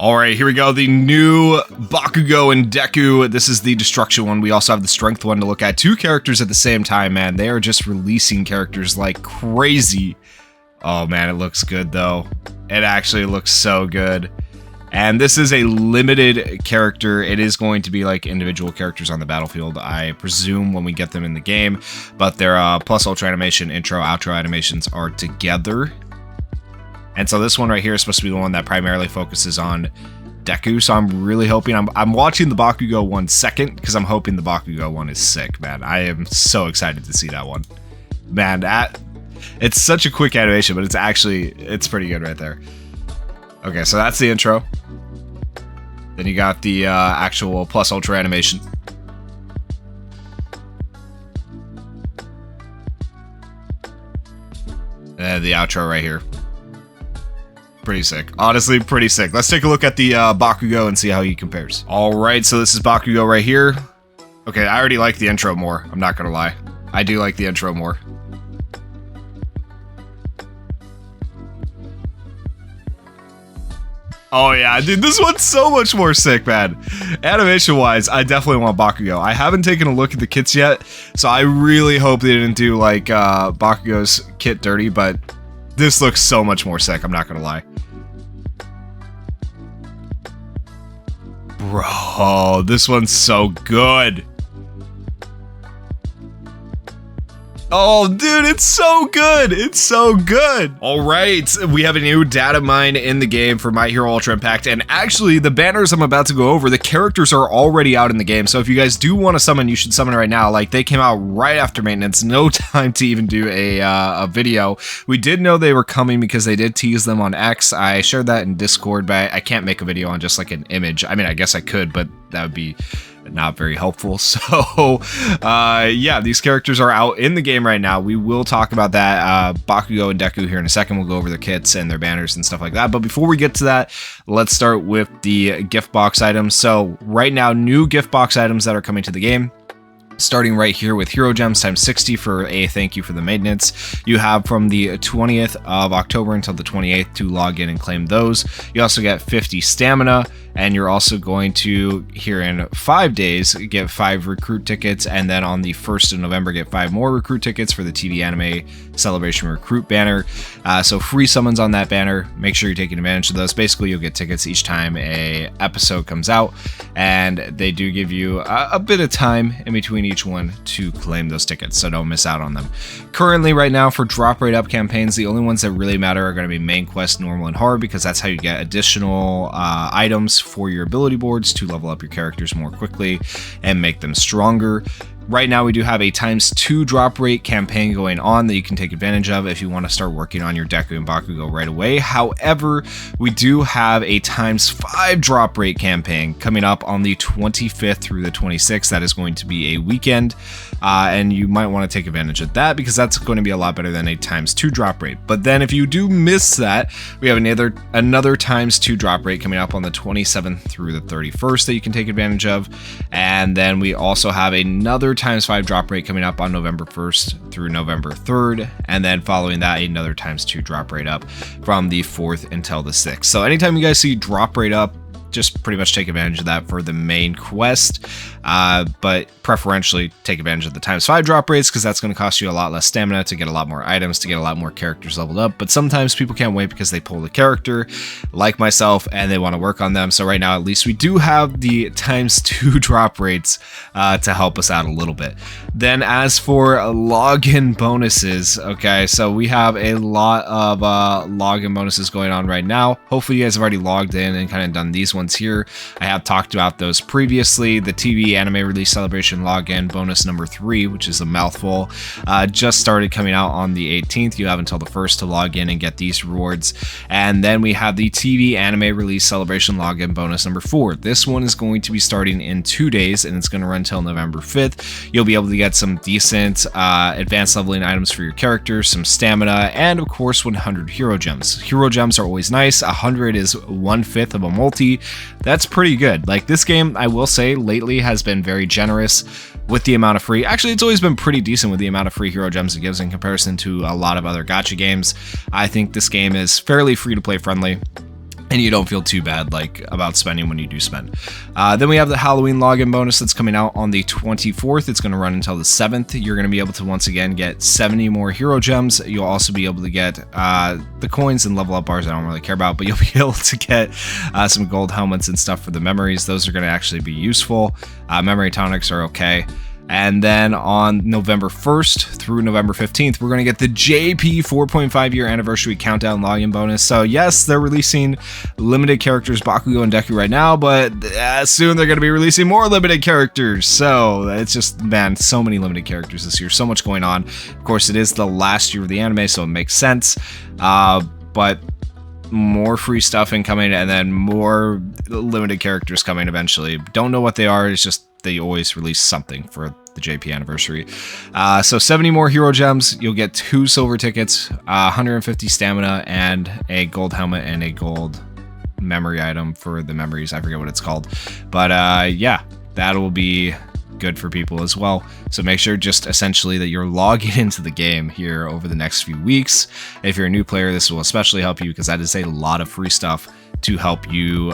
All right, here we go. The new Bakugo and Deku. This is the destruction one. We also have the strength one to look at. Two characters at the same time, man. They are just releasing characters like crazy. Oh, man, it looks good, though. It actually looks so good. And this is a limited character. It is going to be like individual characters on the battlefield, I presume, when we get them in the game. But their plus ultra animation, intro, outro animations are together. And so this one right here is supposed to be the one that primarily focuses on Deku. So I'm really hoping, I'm watching the Bakugo one second because I'm hoping the Bakugo one is sick, man. I am so excited to see that one. Man, it's such a quick animation, but it's pretty good right there. Okay, so that's the intro. Then you got the actual plus ultra animation. And the outro right here. Pretty sick. Honestly, pretty sick. Let's take a look at the Bakugo and see how he compares. Alright, so this is Bakugo right here. Okay, I already like the intro more. I'm not gonna lie. I do like the intro more. Oh yeah, dude, this one's so much more sick, man. Animation-wise, I definitely want Bakugo. I haven't taken a look at the kits yet, so I really hope they didn't do, like, Bakugo's kit dirty, but this looks so much more sick, I'm not gonna lie. Bro, this one's so good. Oh, dude, it's so good. It's so good. All right, we have a new data mine in the game for My Hero Ultra Impact. And actually, the banners I'm about to go over, the characters are already out in the game. So if you guys do want to summon, you should summon right now. Like, they came out right after maintenance. No time to even do a video. We did know they were coming because they did tease them on X. I shared that in Discord, but I can't make a video on just like an image. I mean, I guess I could, but that would be not very helpful. So yeah, these characters are out in the game right now. We will talk about that Bakugo and Deku here in a second. We'll go over their kits and their banners and stuff like that. But before we get to that, let's start with the gift box items. So right now, new gift box items that are coming to the game. Starting right here with Hero Gems times 60 for a thank you for the maintenance. You have from the 20th of October until the 28th to log in and claim those. You also get 50 stamina, and you're also going to, here in 5 days, get 5 recruit tickets, and then on the 1st of November, get 5 more recruit tickets for the TV Anime Celebration Recruit banner. So free summons on that banner. Make sure you're taking advantage of those. Basically, you'll get tickets each time a episode comes out, and they do give you a bit of time in between each one to claim those tickets, so don't miss out on them. Currently, right now, for drop rate up campaigns, the only ones that really matter are going to be main quest, normal, and hard, because that's how you get additional items for your ability boards to level up your characters more quickly and make them stronger. Right now, we do have a ×2 drop rate campaign going on that you can take advantage of if you want to start working on your Deku and Bakugo right away. However, we do have a ×5 drop rate campaign coming up on the 25th through the 26th. That is going to be a weekend, and you might want to take advantage of that because that's going to be a lot better than a ×2 drop rate. But then if you do miss that, we have another ×2 drop rate coming up on the 27th through the 31st that you can take advantage of. And then we also have another ×5 drop rate coming up on November 1st through November 3rd, and then following that, another ×2 drop rate up from the 4th until the 6th. So anytime you guys see drop rate up, just pretty much take advantage of that for the main quest, but preferentially take advantage of the ×5 drop rates because that's going to cost you a lot less stamina to get a lot more items, to get a lot more characters leveled up. But sometimes people can't wait because they pull the character, like myself, and they want to work on them. So right now, at least we do have the ×2 drop rates to help us out a little bit. Then as for login bonuses, okay, so we have a lot of login bonuses going on right now. Hopefully you guys have already logged in and kind of done these ones here. I have talked about those previously. The TV Anime Release Celebration login bonus number 3, which is a mouthful, just started coming out on the 18th. You have until the 1st to log in and get these rewards. And then we have the TV Anime Release Celebration login bonus number 4. This one is going to be starting in 2 days, and it's going to run until November 5th. You'll be able to get some decent advanced leveling items for your characters, some stamina, and of course 100 Hero Gems. Hero Gems are always nice. 100 is 1/5 of a multi. That's pretty good. Like, this game, I will say, lately has been very generous with the amount of free. Actually, it's always been pretty decent with the amount of free Hero Gems it gives in comparison to a lot of other gacha games. I think this game is fairly free to play friendly. and you don't feel too bad like about spending when you do spend. Then we have the Halloween login bonus that's coming out on the 24th. It's going to run until the 7th. You're going to be able to once again get 70 more hero gems. You'll also be able to get the coins and level up bars I don't really care about, but you'll be able to get some gold helmets and stuff for the memories. Those are going to actually be useful. Memory tonics are okay. And then on November 1st through November 15th, we're going to get the JP 4.5 year anniversary countdown login bonus. So yes, they're releasing limited characters Bakugo and Deku right now, but soon they're going to be releasing more limited characters. So it's just, man, so many limited characters this year. So much going on. Of course, it is the last year of the anime, so it makes sense. But more free stuff incoming, and then more limited characters coming eventually. Don't know what they are. It's just they always release something for the JP anniversary. So 70 more hero gems. You'll get 2 silver tickets, 150 stamina, and a gold helmet and a gold memory item for the memories. I forget what it's called, but yeah, that'll be good for people as well. So make sure just essentially that you're logging into the game here over the next few weeks. If you're a new player, this will especially help you because that is a lot of free stuff to help you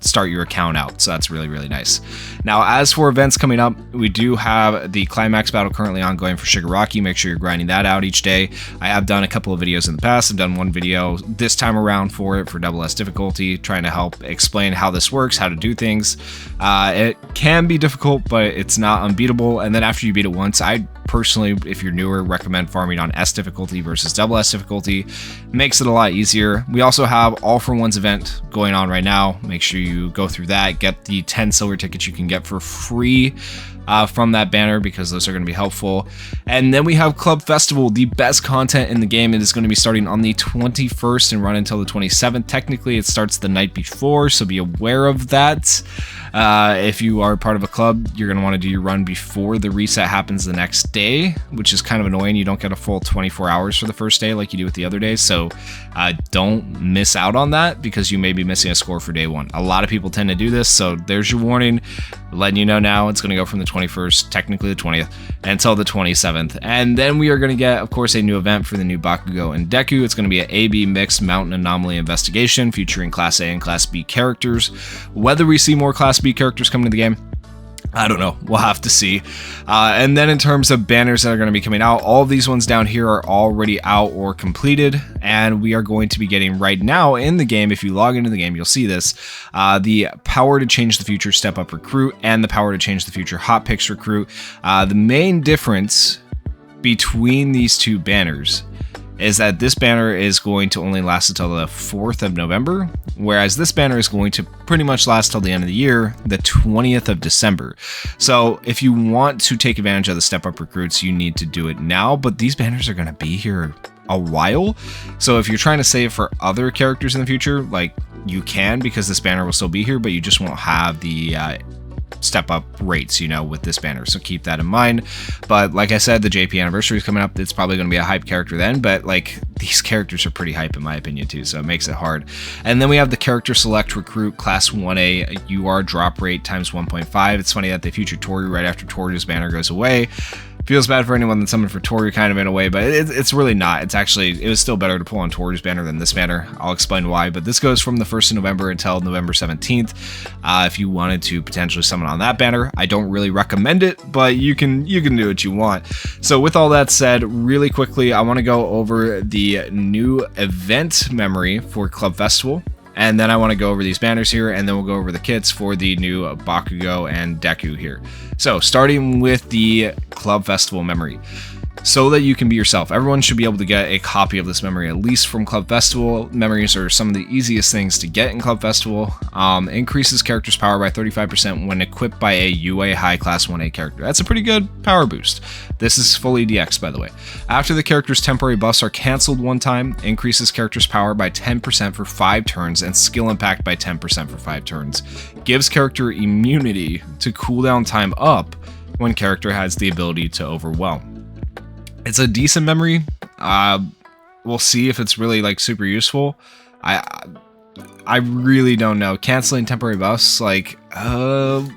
start your account out. So that's really, really nice. Now, as for events coming up, we do have the climax battle currently ongoing for Shigaraki. Make sure you're grinding that out each day. I have done a couple of videos in the past. I've done one video this time around for it for double S difficulty, trying to help explain how this works, how to do things. It can be difficult, but it's not unbeatable. And then after you beat it once, I personally, if you're newer, recommend farming on S difficulty versus double S difficulty. Makes it a lot easier. We also have All for One's event going on right now. Make sure you go through that, get the 10 silver tickets you can get for free from that banner, because those are going to be helpful. And then we have Club Festival, the best content in the game. It is going to be starting on the 21st and run until the 27th. Technically, it starts the night before, so be aware of that. If you are part of a club, you're going to want to do your run before the reset happens the next day, which is kind of annoying. You don't get a full 24 hours for the first day like you do with the other days, so don't miss out on that because you may be missing a score for day one. A lot of people tend to do this, so there's your warning. Letting you know now, it's going to go from the 21st, technically the 20th, until the 27th. And then we are going to get, of course, a new event for the new Bakugo and Deku. It's going to be an AB Mixed Mountain Anomaly Investigation featuring Class A and Class B characters. Whether we see more Class B characters coming to the game, I don't know. We'll have to see. And then in terms of banners that are going to be coming out, all of these ones down here are already out or completed. And we are going to be getting right now in the game, if you log into the game, you'll see this, the Power to Change the Future Step Up Recruit and the Power to Change the Future Hot Picks Recruit. The main difference between these two banners is that this banner is going to only last until the 4th of November, whereas this banner is going to pretty much last till the end of the year, the 20th of December. So if you want to take advantage of the step up recruits, you need to do it now, but these banners are going to be here a while. So if you're trying to save for other characters in the future, like, you can, because this banner will still be here, but you just won't have the step up rates, you know, with this banner, so keep that in mind. But like I said, the JP anniversary is coming up. It's probably going to be a hype character then, but like, these characters are pretty hype in my opinion too, so it makes it hard. And then we have the character select recruit class 1A UR drop rate times 1.5. It's funny that they featured Toru right after Toru's banner goes away. Feels bad for anyone that summoned for Toru kind of in a way, but it's really not. It's actually, it was still better to pull on Toru's banner than this banner. I'll explain why, but this goes from the 1st of November until November 17th. If you wanted to potentially summon on that banner, I don't really recommend it, but you can do what you want. So with all that said, really quickly, I want to go over the new event memory for Club Festival. And then I want to go over these banners here, and then we'll go over the kits for the new Bakugo and Deku here. So starting with the Club Festival memory. So that you can be yourself. Everyone should be able to get a copy of this memory, at least from Club Festival. Memories are some of the easiest things to get in Club Festival. Increases character's power by 35% when equipped by a UA High Class 1A character. That's a pretty good power boost. This is fully DX, by the way. After the character's temporary buffs are cancelled one time, increases character's power by 10% for 5 turns and skill impact by 10% for 5 turns. Gives character immunity to cooldown time up when character has the ability to overwhelm. It's a decent memory. We'll see if it's really like super useful. I really don't know. Canceling temporary buffs, like,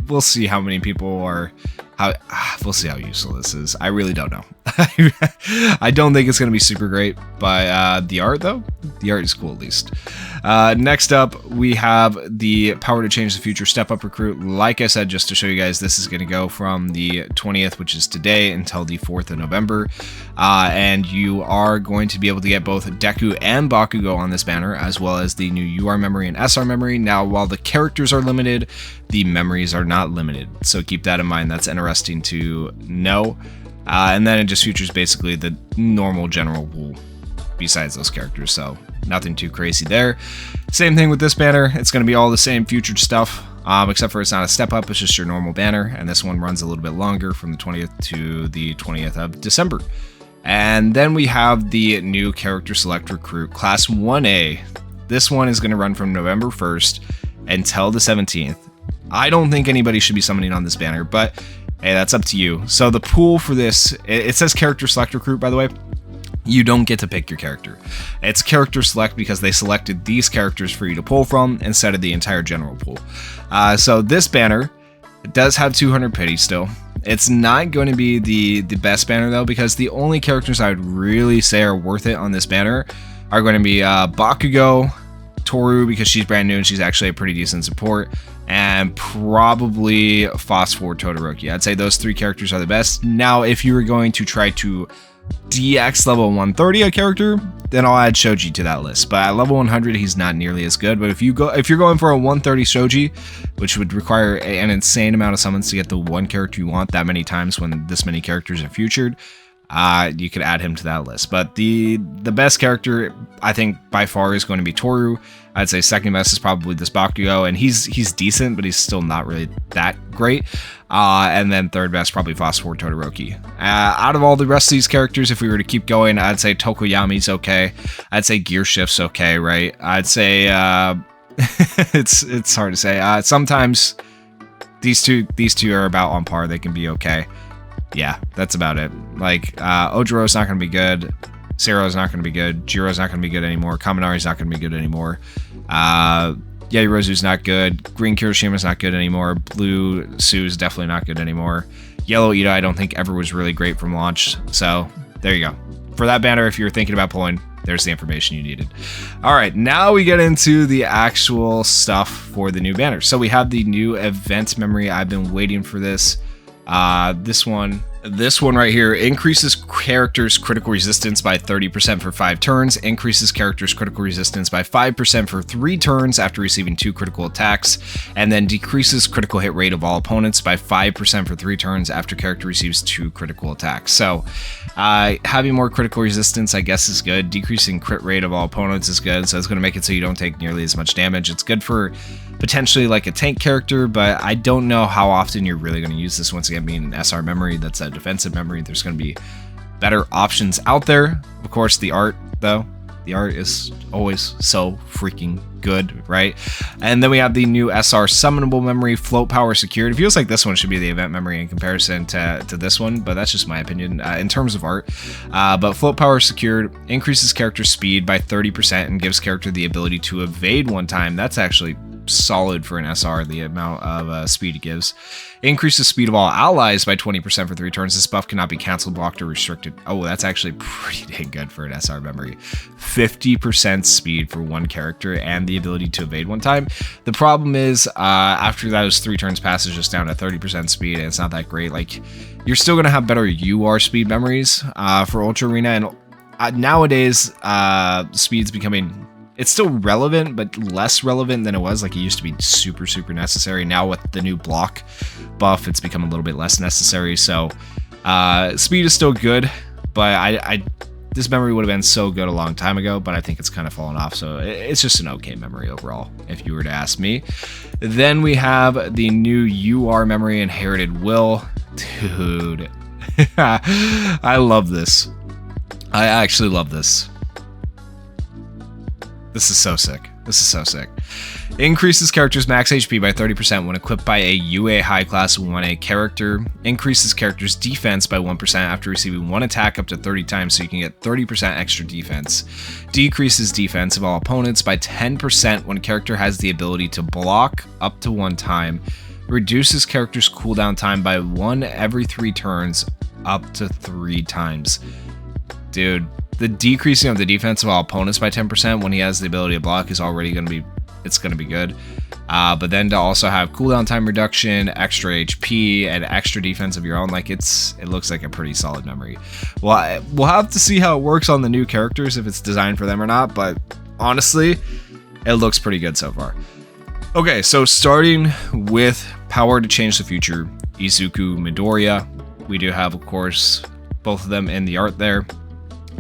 we'll see how many people are. We'll see how useful this is. I really don't know. I don't think it's going to be super great, but the art, though, the art is cool at least. Next up, we have the Power to Change the Future Step Up Recruit. Like I said, just to show you guys, this is going to go from the 20th, which is today, until the 4th of November. And you are going to be able to get both Deku and Bakugo on this banner, as well as the new UR memory and SR memory. Now, while the characters are limited, the memories are not limited. So keep that in mind. That's interesting to know. And then it just features basically the normal general pool besides those characters, so nothing too crazy there. Same thing with this banner. It's going to be all the same featured stuff, except for it's not a step up, it's just your normal banner, and this one runs a little bit longer from the 20th to the 20th of December. And then we have the new character select recruit class 1A. This one is going to run from November 1st until the 17th. I don't think anybody should be summoning on this banner, but hey, that's up to you. So the pool for this, it says character select recruit, by the way. You don't get to pick your character. It's character select because they selected these characters for you to pull from instead of the entire general pool. So this banner does have 200 pity still. It's not going to be the best banner though, because the only characters I would really say are worth it on this banner are going to be Bakugo, Toru, because she's brand new and she's actually a pretty decent support, and probably Phosphor Todoroki. I'd say those three characters are the best. Now, if you were going to try to DX level 130 a character, then I'll add Shoji to that list. But at level 100, he's not nearly as good. But if you're going for a 130 Shoji, which would require an insane amount of summons to get the one character you want that many times when this many characters are featured, you could add him to that list. But the best character, I think, by far is going to be Toru. I'd say second best is probably this Bakugo, and he's decent, but he's still not really that great. And then third best, probably Phosphor Todoroki. Out of all the rest of these characters, if we were to keep going, I'd say Tokoyami's okay. I'd say Gear Shift's okay, right? I'd say it's hard to say. Sometimes these two are about on par. They can be okay. Yeah, that's about it. Like, Ojiro's not going to be good. Sero's not going to be good. Jiro's not going to be good anymore. Kaminari's not going to be good anymore. Yaoyorozu's not good. Green Kirishima's not good anymore. Blue Su's definitely not good anymore. Yellow Ida I don't think ever was really great from launch. So, there you go. For that banner, if you're thinking about pulling, there's the information you needed. Alright, now we get into the actual stuff for the new banner. So we have the new event memory. I've been waiting for this. This one right here increases characters' critical resistance by 30% for 5 turns, increases characters' critical resistance by 5% for 3 turns after receiving 2 critical attacks, and then decreases critical hit rate of all opponents by 5% for 3 turns after character receives 2 critical attacks. So, having more critical resistance, I guess, is good. Decreasing crit rate of all opponents is good, so it's going to make it so you don't take nearly as much damage. It's good for potentially like a tank character, but I don't know how often you're really going to use this. Once again, being an SR memory, that's a defensive memory, there's going to be better options out there. Of course, the art, though, the art is always so freaking good, right? And then we have the new SR summonable memory, float power secured. It feels like this one should be the event memory in comparison to this one, but that's just my opinion in terms of art. But float power secured increases character speed by 30% and gives character the ability to evade one time. That's actually solid for an SR, the amount of speed it gives. Increases speed of all allies by 20% for 3 turns. This buff cannot be cancelled, blocked, or restricted. Oh, that's actually pretty dang good for an SR memory. 50% speed for one character and the ability to evade one time. The problem is, after those 3 turns passes just down to 30% speed, and it's not that great. Like, you're still going to have better UR speed memories for Ultra Arena, and nowadays, speed's becoming... It's still relevant, but less relevant than it was. Like, it used to be super, super necessary. Now with the new block buff, it's become a little bit less necessary. So, speed is still good, but this memory would have been so good a long time ago, but I think it's kind of fallen off. So it's just an okay memory overall, if you were to ask me. Then we have the new UR memory, Inherited Will. Dude, I love this. I actually love this. This is so sick. This is so sick. Increases character's max HP by 30% when equipped by a UA high class 1A character. Increases character's defense by 1% after receiving 1 attack up to 30 times, so you can get 30% extra defense. Decreases defense of all opponents by 10% when character has the ability to block up to 1 time. Reduces character's cooldown time by 1 every 3 turns up to 3 times. Dude, the decreasing of the defense of all opponents by 10% when he has the ability to block is already going to be, it's going to be good. But then to also have cooldown time reduction, extra HP, and extra defense of your own, like it looks like a pretty solid memory. Well, we'll have to see how it works on the new characters, if it's designed for them or not, but honestly, it looks pretty good so far. Okay, so starting with Power to Change the Future, Izuku Midoriya. We do have, of course, both of them in the art there.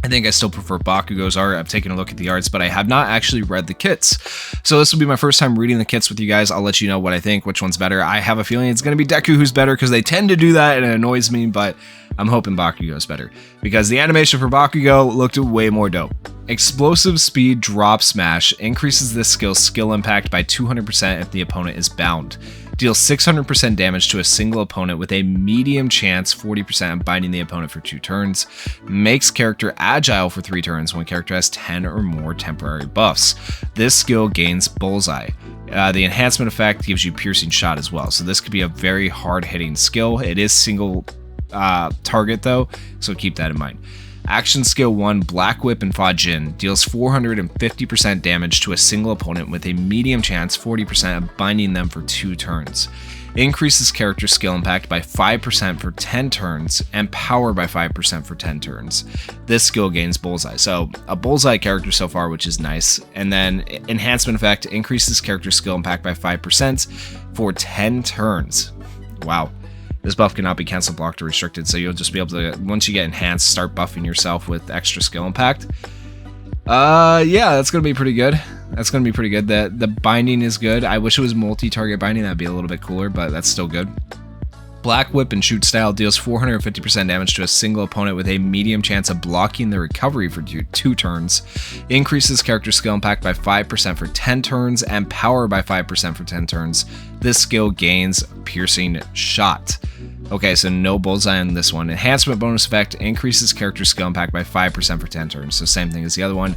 I think I still prefer Bakugo's art. I've taken a look at the arts, but I have not actually read the kits. So this will be my first time reading the kits with you guys. I'll let you know what I think, which one's better. I have a feeling it's going to be Deku who's better because they tend to do that and it annoys me, but I'm hoping Bakugo's better because the animation for Bakugo looked way more dope. Explosive Speed Drop Smash increases this skill's skill impact by 200% if the opponent is bound. Deals 600% damage to a single opponent with a medium chance 40% of binding the opponent for 2 turns. Makes character agile for 3 turns when character has 10 or more temporary buffs. This skill gains Bullseye. The enhancement effect gives you Piercing Shot as well, so this could be a very hard-hitting skill. It is single target though, so keep that in mind. Action Skill 1 Black Whip and Fajin deals 450% damage to a single opponent with a medium chance 40% of binding them for 2 turns. Increases character skill impact by 5% for 10 turns and power by 5% for 10 turns. This skill gains Bullseye. So a Bullseye character so far, which is nice. And then enhancement effect increases character skill impact by 5% for 10 turns. Wow. This buff cannot be cancelled, blocked, or restricted, so you'll just be able to, once you get enhanced, start buffing yourself with extra skill impact. Yeah, that's going to be pretty good. That's going to be pretty good. The binding is good. I wish it was multi-target binding. That'd be a little bit cooler, but that's still good. Black Whip and Shoot Style deals 450% damage to a single opponent with a medium chance of blocking the recovery for 2 turns. Increases character skill impact by 5% for 10 turns and power by 5% for 10 turns. This skill gains Piercing Shot. Okay, so no Bullseye on this one. Enhancement bonus effect increases character skill impact by 5% for 10 turns. So same thing as the other one,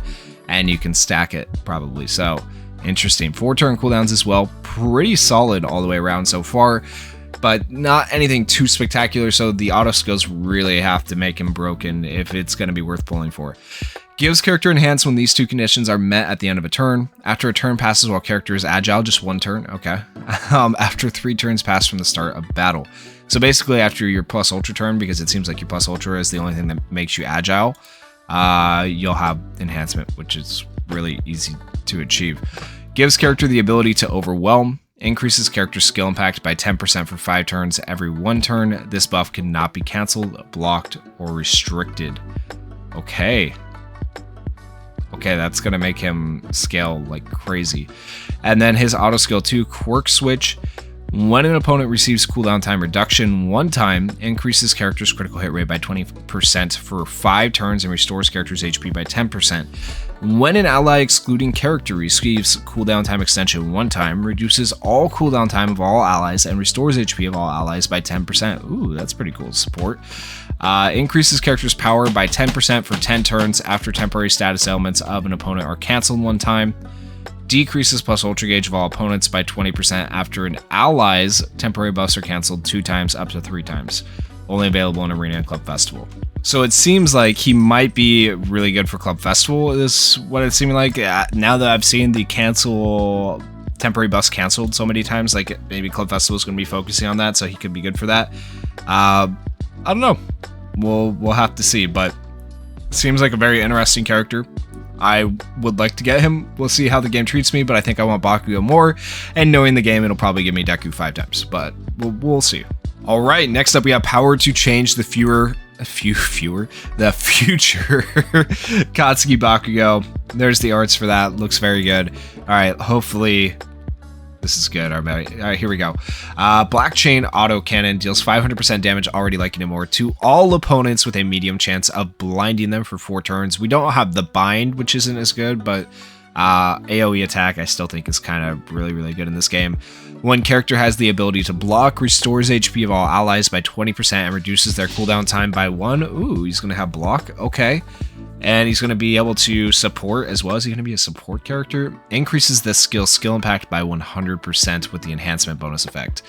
and you can stack it probably. So interesting. 4-turn cooldowns as well. Pretty solid all the way around so far, but not anything too spectacular, so the auto skills really have to make him broken if it's going to be worth pulling for. Gives character enhance when these 2 conditions are met at the end of a turn. After a turn passes while character is agile, just 1 turn, okay. After 3 turns pass from the start of battle. So basically after your plus ultra turn, because it seems like your plus ultra is the only thing that makes you agile, you'll have enhancement, which is really easy to achieve. Gives character the ability to overwhelm. Increases character skill impact by 10% for 5 turns every 1 turn. This buff cannot be cancelled, blocked, or restricted. Okay. Okay, that's going to make him scale like crazy. And then his auto skill 2, Quirk Switch. When an opponent receives cooldown time reduction 1 time, increases character's critical hit rate by 20% for 5 turns and restores character's HP by 10%. When an ally excluding character receives cooldown time extension 1 time, reduces all cooldown time of all allies and restores HP of all allies by 10%. Ooh, that's pretty cool support. Increases character's power by 10% for 10 turns after temporary status elements of an opponent are cancelled 1 time. Decreases plus ultra gauge of all opponents by 20% after an ally's temporary buffs are cancelled 2 times up to 3 times. Only available in Arena and Club Festival. So it seems like he might be really good for Club Festival, is what it's seeming like. Now that I've seen the temporary buffs canceled so many times, like maybe Club Festival is going to be focusing on that, so he could be good for that. I don't know. We'll have to see, but seems like a very interesting character. I would like to get him. We'll see how the game treats me, but I think I want Bakugo more, and knowing the game, it'll probably give me Deku 5 times, but we'll see. All right, next up we have Power to Change the future Katsuki Bakugo. There's the arts for that. Looks very good. All right, hopefully this is good. All right, here we go. Black Chain Auto Cannon deals 500% damage, already liking it more, to all opponents with a medium chance of blinding them for 4 turns. We don't have the bind, which isn't as good, but AoE attack I still think is kind of really good in this game. When character has the ability to block, restores HP of all allies by 20% and reduces their cooldown time by 1. Ooh, he's going to have block. Okay. And he's going to be able to support as well. Is he going to be a support character? Increases this skill impact by 100% with the enhancement bonus effect.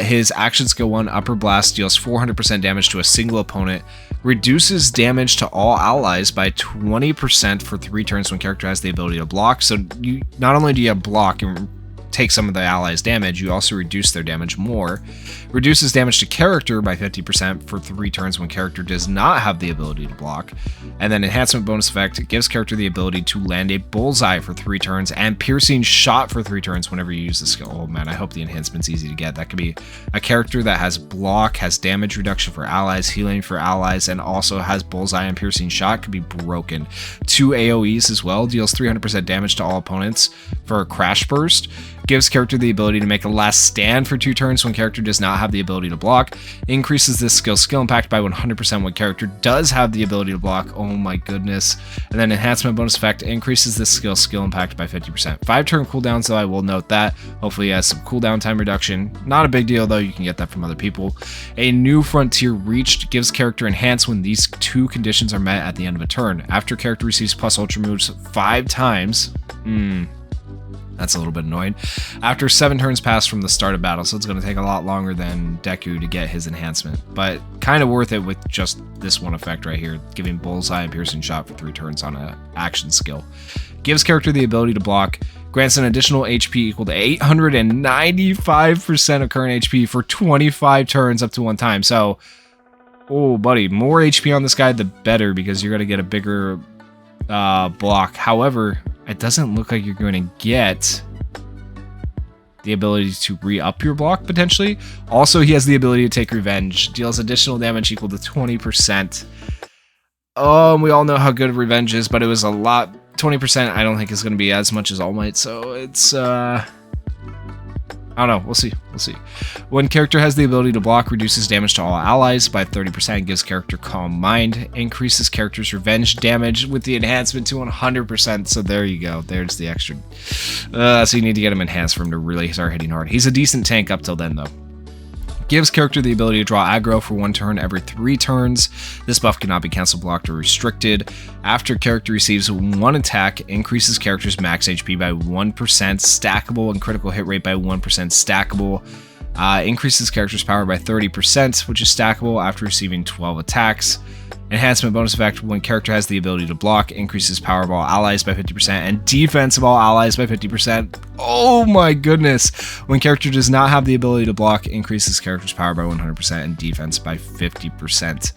His action skill 1, Upper Blast, deals 400% damage to a single opponent reduces damage to all allies by 20% for 3 turns when character has the ability to block. So you not only do you have block and take some of the allies' damage, you also reduce their damage more. Reduces damage to character by 50% for 3 turns when character does not have the ability to block. And then enhancement bonus effect, it gives character the ability to land a bullseye for 3 turns and piercing shot for 3 turns whenever you use the skill. Oh man, I hope the enhancement's easy to get. That could be a character that has block, has damage reduction for allies, healing for allies, and also has bullseye and piercing shot. Could be broken. 2 AoEs as well, deals 300% damage to all opponents for a crash burst. Gives character the ability to make a last stand for 2 turns when character does not have the ability to block. Increases this skill impact by 100% when character does have the ability to block. Oh my goodness. And then enhancement bonus effect increases this skill impact by 50%. 5 turn cooldowns though, I will note that. Hopefully it has some cooldown time reduction. Not a big deal though, you can get that from other people. A new frontier reached, gives character enhance when these 2 conditions are met at the end of a turn. After character receives plus ultra moves 5 times. That's a little bit annoying. After 7 turns pass from the start of battle, so it's going to take a lot longer than Deku to get his enhancement, but kind of worth it with just this one effect right here, giving bullseye and piercing shot for 3 turns on an action skill. Gives character the ability to block, grants an additional HP equal to 895% of current HP for 25 turns up to 1 time. So, oh buddy, more HP on this guy the better, because you're going to get a bigger block. However, it doesn't look like you're going to get the ability to re-up your block, potentially. Also, he has the ability to take revenge. Deals additional damage equal to 20%. And we all know how good revenge is, but it was a lot. 20% I don't think is going to be as much as All Might, so it's... I don't know. We'll see. We'll see. When character has the ability to block, reduces damage to all allies by 30%, gives character Calm Mind, increases character's revenge damage with the enhancement to 100%. So there you go. There's the extra. So you need to get him enhanced for him to really start hitting hard. He's a decent tank up till then, though. Gives character the ability to draw aggro for 1 turn every 3 turns. This buff cannot be cancel, blocked, or restricted. After character receives 1 attack, increases character's max HP by 1%, stackable, and critical hit rate by 1% stackable. Increases character's power by 30%, which is stackable after receiving 12 attacks. Enhancement bonus effect, when character has the ability to block, increases power of all allies by 50% and defense of all allies by 50%. Oh my goodness. When character does not have the ability to block, increases character's power by 100% and defense by 50%.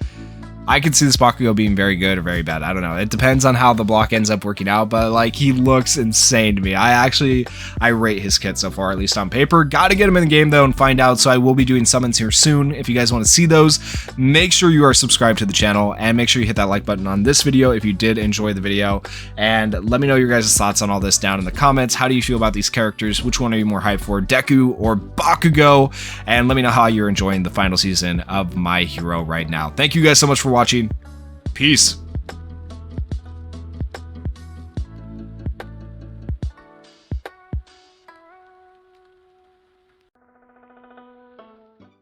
I could see this Bakugo being very good or very bad. I don't know. It depends on how the block ends up working out, but like, he looks insane to me. I rate his kit so far, at least on paper. Got to get him in the game though and find out, so I will be doing summons here soon. If you guys want to see those, make sure you are subscribed to the channel and make sure you hit that like button on this video if you did enjoy the video, and let me know your guys' thoughts on all this down in the comments. How do you feel about these characters? Which one are you more hyped for, Deku or Bakugo? And let me know how you're enjoying the final season of My Hero right now. Thank you guys so much for watching. Peace.